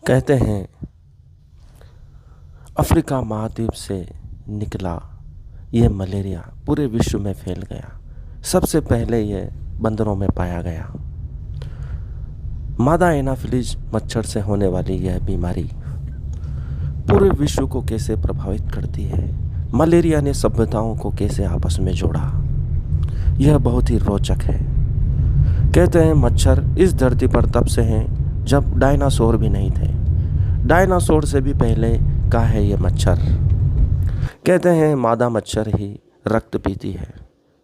कहते हैं अफ्रीका महाद्वीप से निकला यह मलेरिया पूरे विश्व में फैल गया। सबसे पहले यह बंदरों में पाया गया। मादा एनाफिलीज मच्छर से होने वाली यह बीमारी पूरे विश्व को कैसे प्रभावित करती है, मलेरिया ने सभ्यताओं को कैसे आपस में जोड़ा, यह बहुत ही रोचक है। कहते हैं मच्छर इस धरती पर तब से हैं जब डायनासोर भी नहीं थे। डायनासोर से भी पहले का है ये मच्छर। कहते हैं मादा मच्छर ही रक्त पीती है,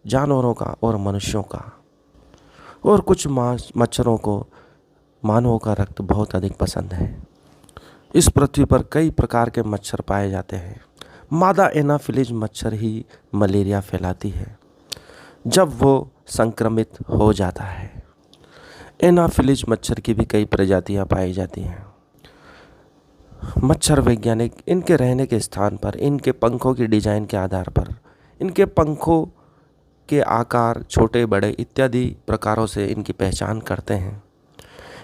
जानवरों का और मनुष्यों का, और कुछ मच्छरों को मानवों का रक्त बहुत अधिक पसंद है। इस पृथ्वी पर कई प्रकार के मच्छर पाए जाते हैं। मादा एनाफिलीज मच्छर ही मलेरिया फैलाती है जब वो संक्रमित हो जाता है। एनाफिलीज मच्छर की भी कई प्रजातियां पाई जाती हैं। मच्छर वैज्ञानिक इनके रहने के स्थान पर, इनके पंखों की डिजाइन के आधार पर, इनके पंखों के आकार छोटे बड़े इत्यादि प्रकारों से इनकी पहचान करते हैं।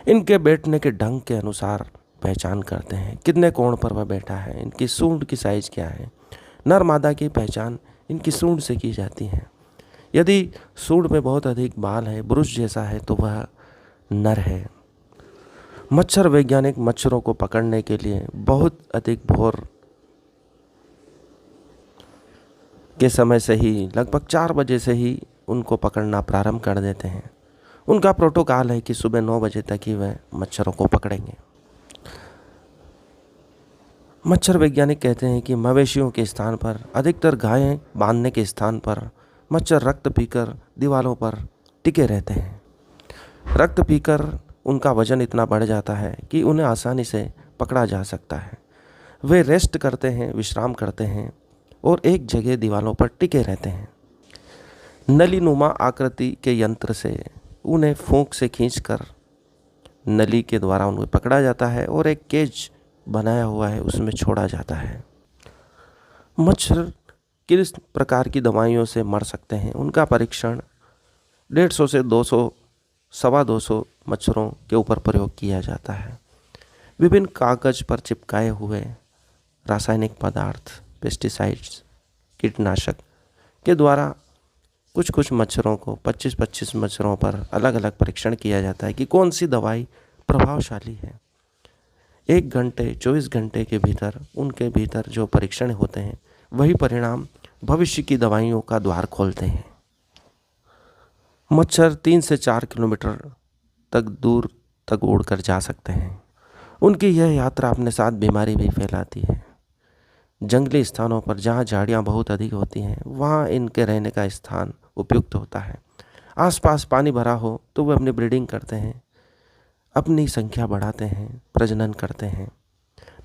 इनके बैठने के ढंग के अनुसार पहचान करते हैं, कितने कोण पर वह बैठा है, इनकी सूंड की साइज क्या है। नर मादा की पहचान इनकी सूंड से की जाती है। यदि सूंड में बहुत अधिक बाल है, ब्रुश जैसा है, तो वह नर है। मच्छर वैज्ञानिक मच्छरों को पकड़ने के लिए बहुत अधिक भोर के समय से ही, लगभग 4 बजे से ही उनको पकड़ना प्रारंभ कर देते हैं। उनका प्रोटोकॉल है कि सुबह 9 बजे तक ही वह मच्छरों को पकड़ेंगे। मच्छर वैज्ञानिक कहते हैं कि मवेशियों के स्थान पर, अधिकतर गायें बांधने के स्थान पर मच्छर रक्त पीकर दीवारों पर टिके रहते हैं। रक्त पीकर उनका वजन इतना बढ़ जाता है कि उन्हें आसानी से पकड़ा जा सकता है। वे रेस्ट करते हैं, विश्राम करते हैं और एक जगह दीवारों पर टिके रहते हैं। नलीनुमा आकृति के यंत्र से उन्हें फूंक से खींचकर नली के द्वारा उन्हें पकड़ा जाता है और एक केज बनाया हुआ है उसमें छोड़ा जाता है। मच्छर किस प्रकार की दवाइयों से मर सकते हैं, उनका परीक्षण 150 से 200, 250 मच्छरों के ऊपर प्रयोग किया जाता है। विभिन्न कागज पर चिपकाए हुए रासायनिक पदार्थ, पेस्टिसाइड्स, कीटनाशक के द्वारा कुछ कुछ मच्छरों को 25-25 मच्छरों पर अलग अलग परीक्षण किया जाता है कि कौन सी दवाई प्रभावशाली है। 1 घंटे 24 घंटे के भीतर उनके भीतर जो परीक्षण होते हैं वही परिणाम भविष्य की दवाइयों का द्वार खोलते हैं। मच्छर 3 से 4 किलोमीटर तक दूर तक उड़कर जा सकते हैं। उनकी यह यात्रा अपने साथ बीमारी भी फैलाती है। जंगली स्थानों पर जहाँ झाड़ियाँ बहुत अधिक होती हैं वहाँ इनके रहने का स्थान उपयुक्त होता है। आसपास पानी भरा हो तो वे अपनी ब्रीडिंग करते हैं, अपनी संख्या बढ़ाते हैं, प्रजनन करते हैं।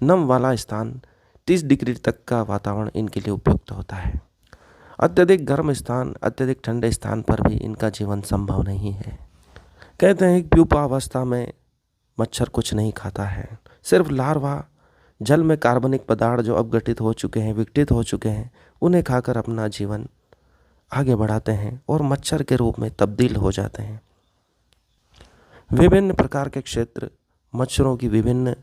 नम वाला स्थान 30 डिग्री तक का वातावरण इनके लिए उपयुक्त होता है। अत्यधिक गर्म स्थान, अत्यधिक ठंडे स्थान पर भी इनका जीवन संभव नहीं है। कहते हैं कि प्यूपा अवस्था में मच्छर कुछ नहीं खाता है, सिर्फ लार्वा जल में कार्बनिक पदार्थ जो अपघटित हो चुके हैं, विघटित हो चुके हैं, उन्हें खाकर अपना जीवन आगे बढ़ाते हैं और मच्छर के रूप में तब्दील हो जाते हैं। विभिन्न प्रकार के क्षेत्र मच्छरों की विभिन्न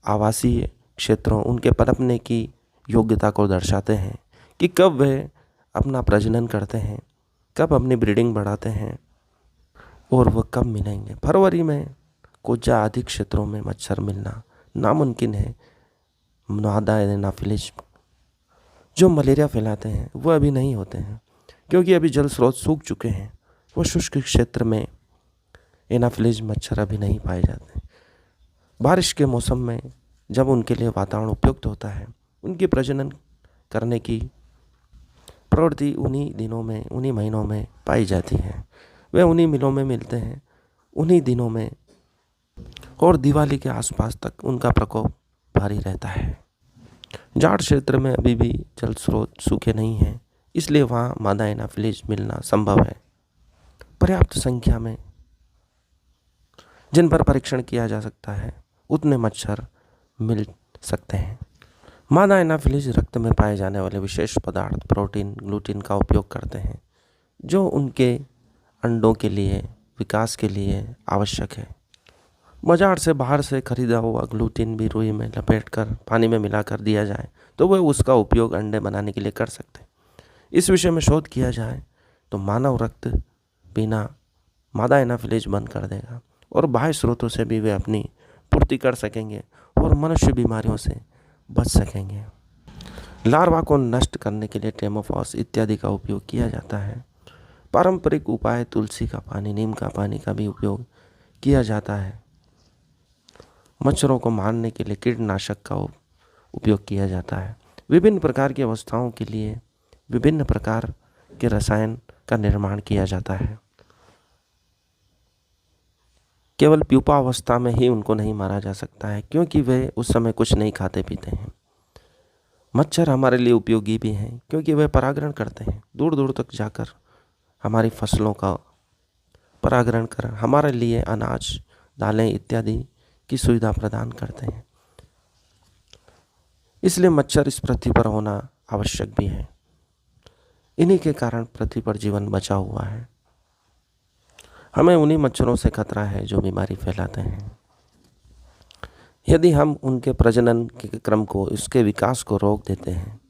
आवासीय क्षेत्रों, उनके पनपने की योग्यता को दर्शाते हैं कि कब वे अपना प्रजनन करते हैं, कब अपनी ब्रीडिंग बढ़ाते हैं और वह कब मिलेंगे। फरवरी में कुछ अधिक क्षेत्रों में मच्छर मिलना नामुमकिन है। मादा एनाफिलीज जो मलेरिया फैलाते हैं वह अभी नहीं होते हैं क्योंकि अभी जल स्रोत सूख चुके हैं। वो शुष्क क्षेत्र में एनाफिलीज मच्छर अभी नहीं पाए जाते। बारिश के मौसम में जब उनके लिए वातावरण उपयुक्त होता है, उनकी प्रजनन करने की प्रवृत्ति उन्हीं दिनों में, उन्हीं महीनों में पाई जाती है। वे उन्हीं मिलों में मिलते हैं उन्हीं दिनों में और दिवाली के आसपास तक उनका प्रकोप भारी रहता है। जाड़ क्षेत्र में अभी भी जल स्रोत सूखे नहीं हैं, इसलिए वहाँ मादा एनाफिलीज मिलना संभव है। पर्याप्त संख्या में जिन पर परीक्षण किया जा सकता है उतने मच्छर मिल सकते हैं। मादा एनाफिलीज रक्त में पाए जाने वाले विशेष पदार्थ प्रोटीन, ग्लूटीन का उपयोग करते हैं जो उनके अंडों के लिए, विकास के लिए आवश्यक है। बाजार से बाहर से खरीदा हुआ ग्लूटीन भी रुई में लपेटकर पानी में मिलाकर दिया जाए तो वह उसका उपयोग अंडे बनाने के लिए कर सकते हैं। इस विषय में शोध किया जाए तो मानव रक्त पीना मादा एनाफिलीज बंद कर देगा और बाह्य स्रोतों से भी वे अपनी पूर्ति कर सकेंगे और मनुष्य बीमारियों से बच सकेंगे। लार्वा को नष्ट करने के लिए टेमोफॉस इत्यादि का उपयोग किया जाता है। पारंपरिक उपाय तुलसी का पानी, नीम का पानी का भी उपयोग किया जाता है। मच्छरों को मारने के लिए कीटनाशक का उपयोग किया जाता है। विभिन्न प्रकार की अवस्थाओं के लिए विभिन्न प्रकार के रसायन का निर्माण किया जाता है। केवल प्यूपा अवस्था में ही उनको नहीं मारा जा सकता है क्योंकि वे उस समय कुछ नहीं खाते पीते हैं। मच्छर हमारे लिए उपयोगी भी हैं क्योंकि वे परागण करते हैं, दूर दूर तक जाकर हमारी फसलों का परागण कर हमारे लिए अनाज, दालें इत्यादि की सुविधा प्रदान करते हैं। इसलिए मच्छर इस पृथ्वी पर होना आवश्यक भी है। इन्हीं के कारण पृथ्वी पर जीवन बचा हुआ है। हमें उन्हीं मच्छरों से खतरा है जो बीमारी फैलाते हैं। यदि हम उनके प्रजनन के क्रम को, उसके विकास को रोक देते हैं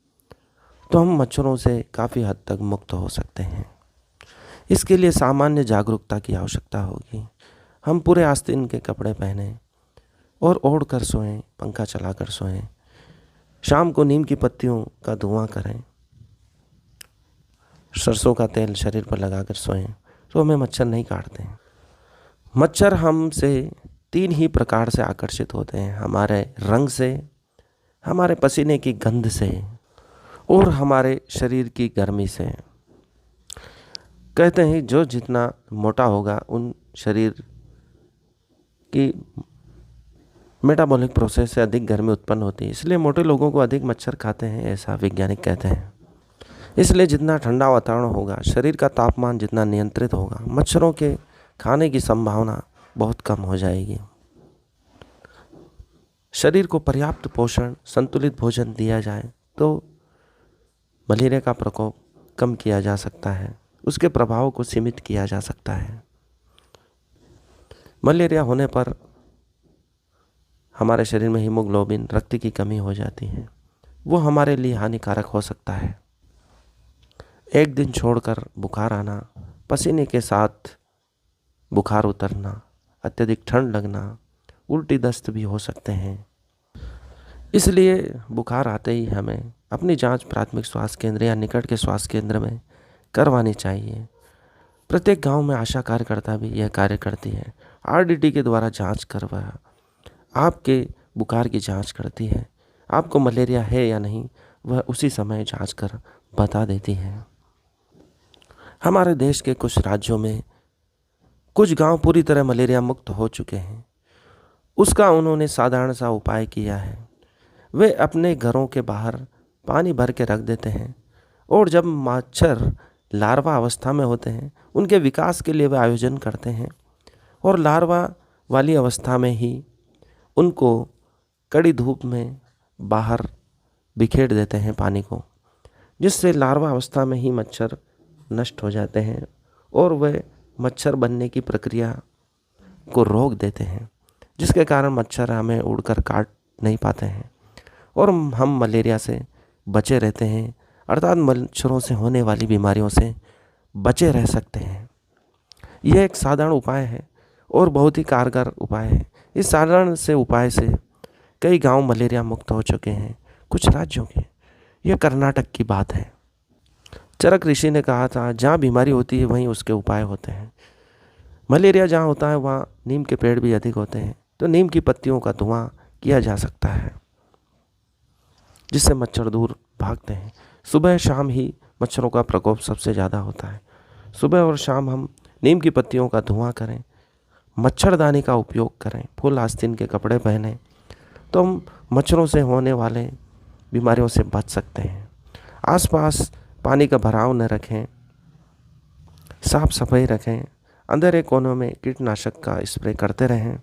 तो हम मच्छरों से काफ़ी हद तक मुक्त हो सकते हैं। इसके लिए सामान्य जागरूकता की आवश्यकता होगी। हम पूरे आस्तीन के कपड़े पहने और ओढ़ कर सोएं, पंखा चला कर सोएं। शाम को नीम की पत्तियों का धुआं करें, सरसों का तेल शरीर पर लगाकर सोएं तो हमें मच्छर नहीं काटते हैं। मच्छर हमसे 3 ही प्रकार से आकर्षित होते हैं: हमारे रंग से, हमारे पसीने की गंध से और हमारे शरीर की गर्मी से। कहते हैं जो जितना मोटा होगा उन शरीर की मेटाबॉलिक प्रोसेस से अधिक गर्मी उत्पन्न होती है, इसलिए मोटे लोगों को अधिक मच्छर खाते हैं, ऐसा वैज्ञानिक कहते हैं। इसलिए जितना ठंडा वातावरण होगा, शरीर का तापमान जितना नियंत्रित होगा, मच्छरों के खाने की संभावना बहुत कम हो जाएगी। शरीर को पर्याप्त पोषण, संतुलित भोजन दिया जाए तो मलेरिया का प्रकोप कम किया जा सकता है, उसके प्रभाव को सीमित किया जा सकता है। मलेरिया होने पर हमारे शरीर में हीमोग्लोबिन, रक्त की कमी हो जाती है, वो हमारे लिए हानिकारक हो सकता है। एक दिन छोड़कर बुखार आना, पसीने के साथ बुखार उतरना, अत्यधिक ठंड लगना, उल्टी दस्त भी हो सकते हैं। इसलिए बुखार आते ही हमें अपनी जांच प्राथमिक स्वास्थ्य केंद्र या निकट के स्वास्थ्य केंद्र में करवानी चाहिए। प्रत्येक गांव में आशा कार्यकर्ता भी यह कार्य करती है। आरडीटी के द्वारा जांच करवा आपके बुखार की जांच करती है। आपको मलेरिया है या नहीं वह उसी समय जांच कर बता देती है। हमारे देश के कुछ राज्यों में कुछ गांव पूरी तरह मलेरिया मुक्त हो चुके हैं। उसका उन्होंने साधारण सा उपाय किया है। वे अपने घरों के बाहर पानी भर के रख देते हैं और जब मच्छर लार्वा अवस्था में होते हैं उनके विकास के लिए वे आयोजन करते हैं और लार्वा वाली अवस्था में ही उनको कड़ी धूप में बाहर बिखेर देते हैं पानी को, जिससे लार्वा अवस्था में ही मच्छर नष्ट हो जाते हैं और वे मच्छर बनने की प्रक्रिया को रोक देते हैं, जिसके कारण मच्छर हमें उड़कर काट नहीं पाते हैं और हम मलेरिया से बचे रहते हैं, अर्थात मच्छरों से होने वाली बीमारियों से बचे रह सकते हैं। यह एक साधारण उपाय है और बहुत ही कारगर उपाय है। इस साधारण से उपाय से कई गांव मलेरिया मुक्त हो चुके हैं कुछ राज्यों के। यह कर्नाटक की बात है। चरक ऋषि ने कहा था, जहाँ बीमारी होती है वहीं उसके उपाय होते हैं। मलेरिया जहाँ होता है वहाँ नीम के पेड़ भी अधिक होते हैं, तो नीम की पत्तियों का धुआं किया जा सकता है, जिससे मच्छर दूर भागते हैं। सुबह शाम ही मच्छरों का प्रकोप सबसे ज़्यादा होता है। सुबह और शाम हम नीम की पत्तियों का धुआं करें, मच्छरदानी का उपयोग करें, फुल आस्तीन के कपड़े पहनें, तो हम मच्छरों से होने वाले बीमारियों से बच सकते हैं। आसपास पानी का भराव न रखें, साफ सफाई रखें, अंधेरे कोनों में कीटनाशक का स्प्रे करते रहें।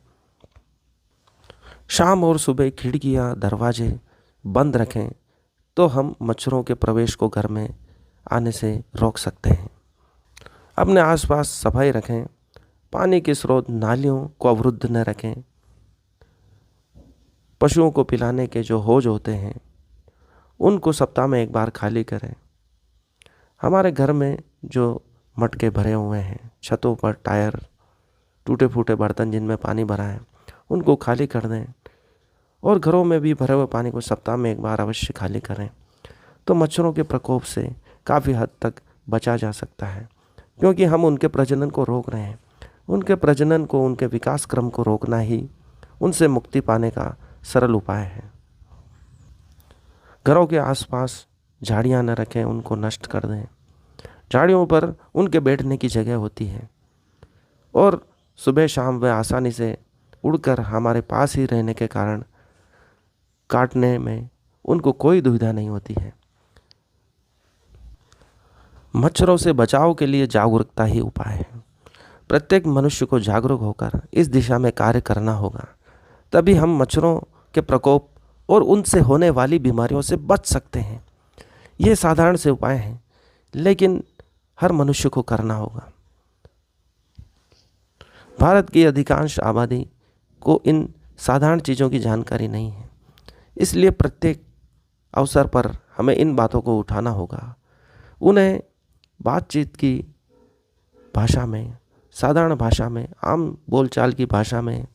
शाम और सुबह खिड़कियां, दरवाजे बंद रखें तो हम मच्छरों के प्रवेश को घर में आने से रोक सकते हैं। अपने आसपास सफाई रखें, पानी के स्रोत, नालियों को अवरुद्ध न रखें, पशुओं को पिलाने के जो हौज होते हैं उनको सप्ताह में एक बार खाली करें। हमारे घर में जो मटके भरे हुए हैं, छतों पर टायर, टूटे फूटे बर्तन जिनमें पानी भरा है, उनको खाली कर दें। और घरों में भी भरे हुए पानी को सप्ताह में एक बार अवश्य खाली करें। तो मच्छरों के प्रकोप से काफ़ी हद तक बचा जा सकता है, क्योंकि हम उनके प्रजनन को रोक रहे हैं। उनके प्रजनन को, उनके विकास क्रम को रोकना ही उनसे मुक्ति पाने का सरल उपाय है। घरों के आसपास झाड़ियाँ न रखें, उनको नष्ट कर दें। झाड़ियों पर उनके बैठने की जगह होती है और सुबह शाम वे आसानी से उड़कर हमारे पास ही रहने के कारण काटने में उनको कोई दुविधा नहीं होती है। मच्छरों से बचाव के लिए जागरूकता ही उपाय है। प्रत्येक मनुष्य को जागरूक होकर इस दिशा में कार्य करना होगा, तभी हम मच्छरों के प्रकोप और उनसे होने वाली बीमारियों से बच सकते हैं। ये साधारण से उपाय हैं, लेकिन हर मनुष्य को करना होगा। भारत की अधिकांश आबादी को इन साधारण चीज़ों की जानकारी नहीं है, इसलिए प्रत्येक अवसर पर हमें इन बातों को उठाना होगा। उन्हें बातचीत की भाषा में, साधारण भाषा में, आम बोलचाल की भाषा में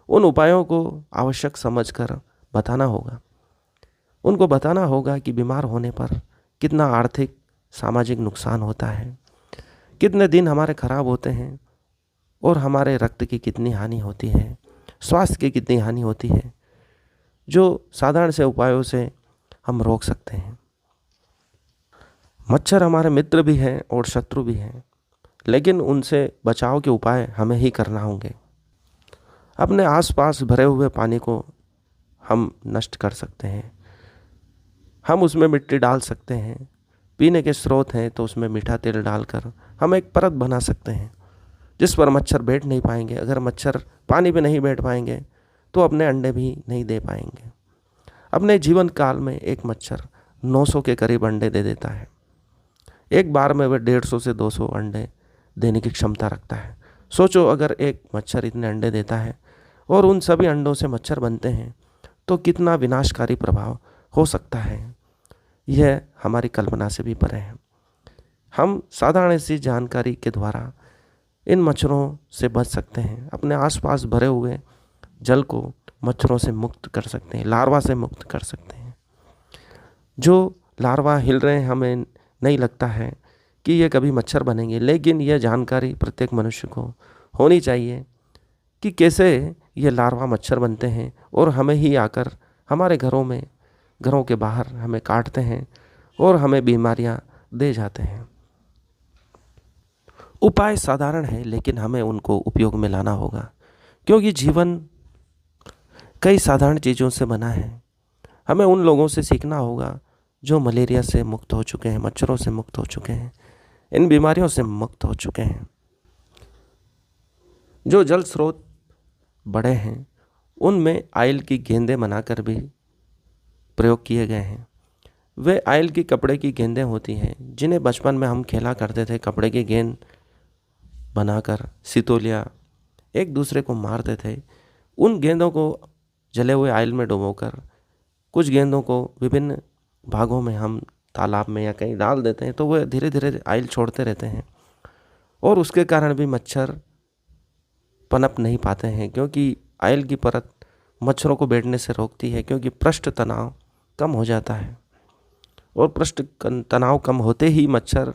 उन उपायों को आवश्यक समझकर बताना होगा। उनको बताना होगा कि बीमार होने पर कितना आर्थिक सामाजिक नुकसान होता है, कितने दिन हमारे खराब होते हैं और हमारे रक्त की कितनी हानि होती है, स्वास्थ्य की कितनी हानि होती है, जो साधारण से उपायों से हम रोक सकते हैं। मच्छर हमारे मित्र भी हैं और शत्रु भी हैं, लेकिन उनसे बचाव के उपाय हमें ही करना होंगे। अपने आसपास भरे हुए पानी को हम नष्ट कर सकते हैं। हम उसमें मिट्टी डाल सकते हैं। पीने के स्रोत हैं तो उसमें मीठा तेल डालकर हम एक परत बना सकते हैं जिस पर मच्छर बैठ नहीं पाएंगे। अगर मच्छर पानी पे नहीं बैठ पाएंगे तो अपने अंडे भी नहीं दे पाएंगे। अपने जीवन काल में एक मच्छर 900 के करीब अंडे दे देता है। एक बार में वह 150 से 200 अंडे देने की क्षमता रखता है। सोचो, अगर एक मच्छर इतने अंडे देता है और उन सभी अंडों से मच्छर बनते हैं तो कितना विनाशकारी प्रभाव हो सकता है। यह हमारी कल्पना से भी परे है। हम साधारण सी जानकारी के द्वारा इन मच्छरों से बच सकते हैं। अपने आसपास भरे हुए जल को मच्छरों से मुक्त कर सकते हैं, लार्वा से मुक्त कर सकते हैं। जो लार्वा हिल रहे हैं, हमें नहीं लगता है कि ये कभी मच्छर बनेंगे, लेकिन यह जानकारी प्रत्येक मनुष्य को होनी चाहिए कि कैसे ये लार्वा मच्छर बनते हैं और हमें ही आकर हमारे घरों के बाहर हमें काटते हैं और हमें बीमारियां दे जाते हैं। उपाय साधारण है, लेकिन हमें उनको उपयोग में लाना होगा, क्योंकि जीवन कई साधारण चीज़ों से बना है। हमें उन लोगों से सीखना होगा जो मलेरिया से मुक्त हो चुके हैं, मच्छरों से मुक्त हो चुके हैं, इन बीमारियों से मुक्त हो चुके हैं। जो जल स्रोत बड़े हैं उनमें आयल की गेंदें बनाकर भी प्रयोग किए गए हैं। वे आयल की कपड़े की गेंदें होती हैं जिन्हें बचपन में हम खेला करते थे। कपड़े की गेंद बनाकर सितोलिया एक दूसरे को मारते थे। उन गेंदों को जले हुए आयल में डुबोकर कुछ गेंदों को विभिन्न भागों में हम तालाब में या कहीं डाल देते हैं, तो वह धीरे धीरे आयल छोड़ते रहते हैं और उसके कारण भी मच्छर पनप नहीं पाते हैं, क्योंकि आयल की परत मच्छरों को बैठने से रोकती है, क्योंकि पृष्ठ तनाव कम हो जाता है और पृष्ठ तनाव कम होते ही मच्छर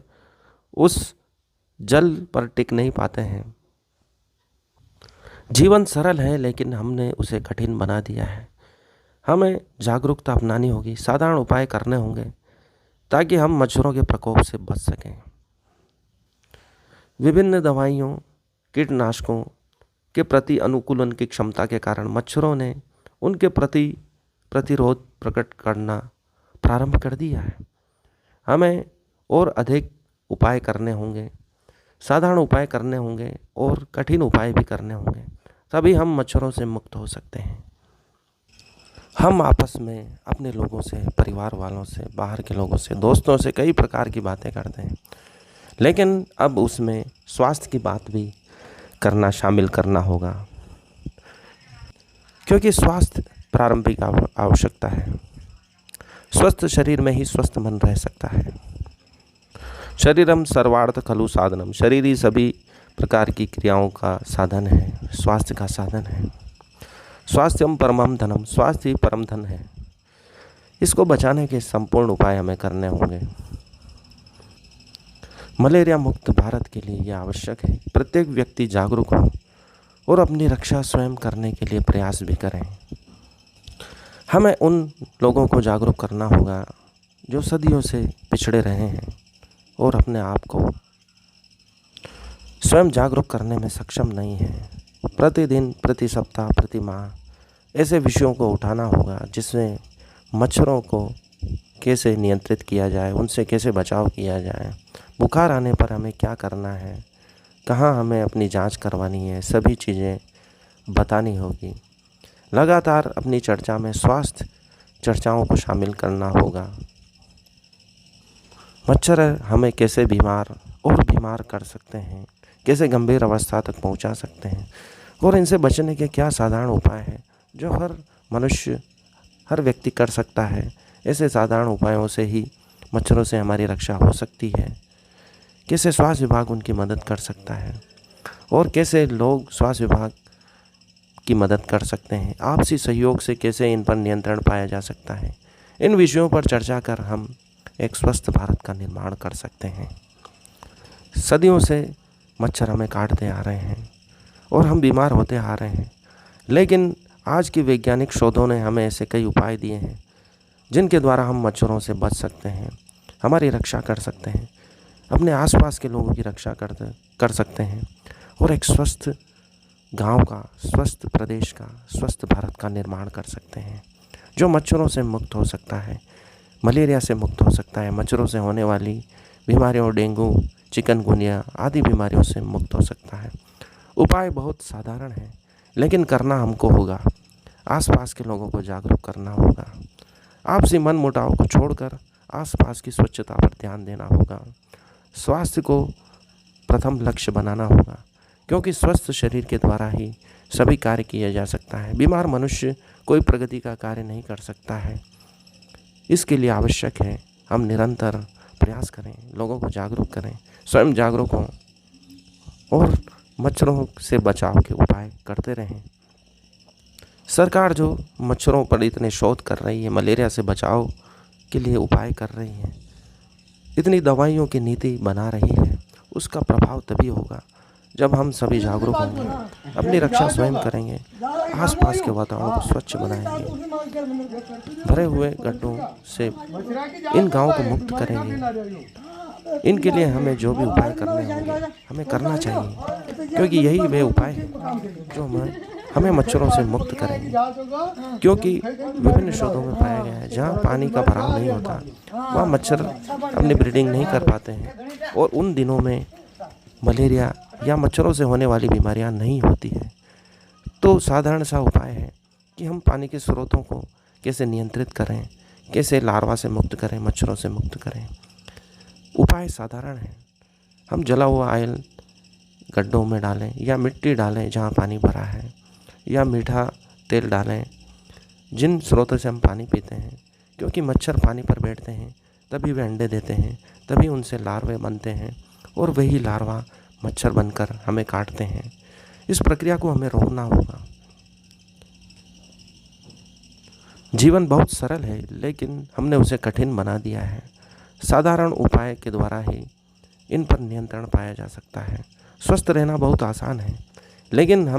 उस जल पर टिक नहीं पाते हैं। जीवन सरल है, लेकिन हमने उसे कठिन बना दिया है। हमें जागरूकता अपनानी होगी, साधारण उपाय करने होंगे ताकि हम मच्छरों के प्रकोप से बच सकें। विभिन्न दवाइयों, कीटनाशकों के प्रति अनुकूलन की क्षमता के कारण मच्छरों ने उनके प्रति प्रतिरोध प्रकट करना प्रारंभ कर दिया है। हमें और अधिक उपाय करने होंगे, साधारण उपाय करने होंगे और कठिन उपाय भी करने होंगे, तभी हम मच्छरों से मुक्त हो सकते हैं। हम आपस में अपने लोगों से, परिवार वालों से, बाहर के लोगों से, दोस्तों से कई प्रकार की बातें करते हैं, लेकिन अब उसमें स्वास्थ्य की बात भी शामिल करना होगा, क्योंकि स्वास्थ्य प्रारंभिक आवश्यकता है। स्वस्थ शरीर में ही स्वस्थ मन रह सकता है। शरीरम सर्वार्थ खलु साधनम, शरीर ही सभी प्रकार की क्रियाओं का साधन है, स्वास्थ्य का साधन है। स्वास्थ्यम परमम धनम, स्वास्थ्य ही परम धन है। इसको बचाने के संपूर्ण उपाय हमें करने होंगे। मलेरिया मुक्त भारत के लिए यह आवश्यक है प्रत्येक व्यक्ति जागरूक हो और अपनी रक्षा स्वयं करने के लिए प्रयास भी करें। हमें उन लोगों को जागरूक करना होगा जो सदियों से पिछड़े रहे हैं और अपने आप को स्वयं जागरूक करने में सक्षम नहीं है। प्रतिदिन, प्रति सप्ताह, प्रति माह ऐसे विषयों को उठाना होगा जिसमें मच्छरों को कैसे नियंत्रित किया जाए, उनसे कैसे बचाव किया जाए, बुखार आने पर हमें क्या करना है, कहाँ हमें अपनी जांच करवानी है, सभी चीज़ें बतानी होगी। लगातार अपनी चर्चा में स्वास्थ्य चर्चाओं को शामिल करना होगा। मच्छर हमें कैसे बीमार कर सकते हैं, कैसे गंभीर अवस्था तक पहुंचा सकते हैं और इनसे बचने के क्या साधारण उपाय हैं जो हर मनुष्य, हर व्यक्ति कर सकता है। ऐसे साधारण उपायों से ही मच्छरों से हमारी रक्षा हो सकती है। कैसे स्वास्थ्य विभाग उनकी मदद कर सकता है और कैसे लोग स्वास्थ्य विभाग की मदद कर सकते हैं। आपसी सहयोग से कैसे इन पर नियंत्रण पाया जा सकता है। इन विषयों पर चर्चा कर हम एक स्वस्थ भारत का निर्माण कर सकते हैं। सदियों से मच्छर हमें काटते आ रहे हैं और हम बीमार होते आ रहे हैं, लेकिन आज की वैज्ञानिक शोधों ने हमें ऐसे कई उपाय दिए हैं जिनके द्वारा हम मच्छरों से बच सकते हैं, हमारी रक्षा कर सकते हैं, अपने आसपास के लोगों की रक्षा कर सकते हैं और एक स्वस्थ गांव का, स्वस्थ प्रदेश का, स्वस्थ भारत का निर्माण कर सकते हैं जो मच्छरों से मुक्त हो सकता है, मलेरिया से मुक्त हो सकता है, मच्छरों से होने वाली बीमारियों, डेंगू, चिकनगुनिया आदि बीमारियों से मुक्त हो सकता है। उपाय बहुत साधारण है, लेकिन करना हमको होगा। आसपास के लोगों को जागरूक करना होगा। आपसी मन मुटाव को छोड़कर आसपास की स्वच्छता पर ध्यान देना होगा। स्वास्थ्य को प्रथम लक्ष्य बनाना होगा, क्योंकि स्वस्थ शरीर के द्वारा ही सभी कार्य किया जा सकता है। बीमार मनुष्य कोई प्रगति का कार्य नहीं कर सकता है। इसके लिए आवश्यक है हम निरंतर प्रयास करें, लोगों को जागरूक करें, स्वयं जागरूक हों और मच्छरों से बचाव के उपाय करते रहें। सरकार जो मच्छरों पर इतने शोध कर रही है, मलेरिया से बचाव के लिए उपाय कर रही है, इतनी दवाइयों की नीति बना रही है, उसका प्रभाव तभी होगा जब हम सभी जागरूक होंगे, अपनी रक्षा स्वयं करेंगे, आसपास के वातावरण को स्वच्छ बनाएंगे, भरे हुए गड्ढों से इन गांवों को मुक्त करेंगे। इनके लिए हमें जो भी उपाय करने होंगे हमें करना चाहिए, क्योंकि यही वे उपाय हैं जो हमें मच्छरों से मुक्त करेंगे। क्योंकि विभिन्न शोधों में पाया गया है जहाँ पानी का भराव नहीं होता वहाँ मच्छर अपनी ब्रीडिंग नहीं कर पाते हैं और उन दिनों में मलेरिया या मच्छरों से होने वाली बीमारियां नहीं होती है। तो साधारण सा उपाय है कि हम पानी के स्रोतों को कैसे नियंत्रित करें, कैसे लार्वा से मुक्त करें, मच्छरों से मुक्त करें। उपाय साधारण है। हम जला हुआ ऑयल गड्ढों में डालें या मिट्टी डालें जहाँ पानी भरा है, या मीठा तेल डालें जिन स्रोतों से हम पानी पीते हैं, क्योंकि मच्छर पानी पर बैठते हैं तभी वे अंडे देते हैं, तभी उनसे लार्वे बनते हैं और वही लार्वा मच्छर बनकर हमें काटते हैं। इस प्रक्रिया को हमें रोकना होगा। जीवन बहुत सरल है, लेकिन हमने उसे कठिन बना दिया है। साधारण उपाय के द्वारा ही इन पर नियंत्रण पाया जा सकता है। स्वस्थ रहना बहुत आसान है, लेकिन हम